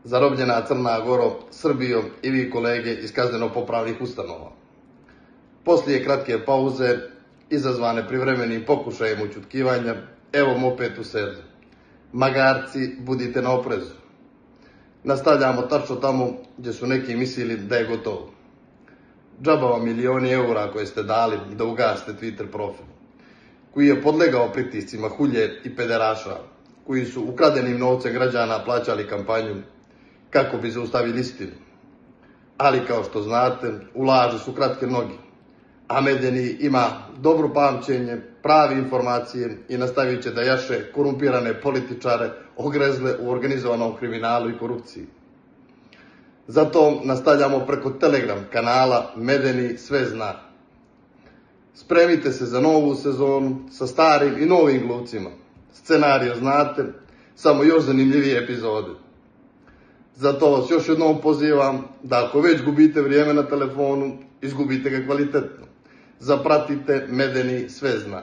zarobljena Crna Goro, Srbijo i vi kolege iz kazneno-popravnih ustanova. Poslije kratke pauze, izazvane privremenim pokušajem ućutkivanja, evo opet u sredu. Magarci, budite na oprezu. Nastavljamo tačno tamo gdje su neki mislili da je gotovo. Džaba vam milioni eura koje ste dali da ugasite Twitter profil, koji je podlegao pritiscima hulje i pederaša, koji su ukradenim novcem građana plaćali kampanju kako bi zaustavili istinu. Ali kao što znate, u laži su kratke noge, a Medeni ima dobro pamćenje, prave informacije i nastavit će da jaše korumpirane političare ogrezle u organizovanom kriminalu i korupciji. Zato nastavljamo preko Telegram kanala Medeni sve zna. Spremite se za novu sezonu sa starim i novim glumcima. Scenarij znate, samo još zanimljivije epizode. Zato vas još jednom pozivam da ako već gubite vrijeme na telefonu, izgubite ga kvalitetno. Zapratite Medeni sve zna.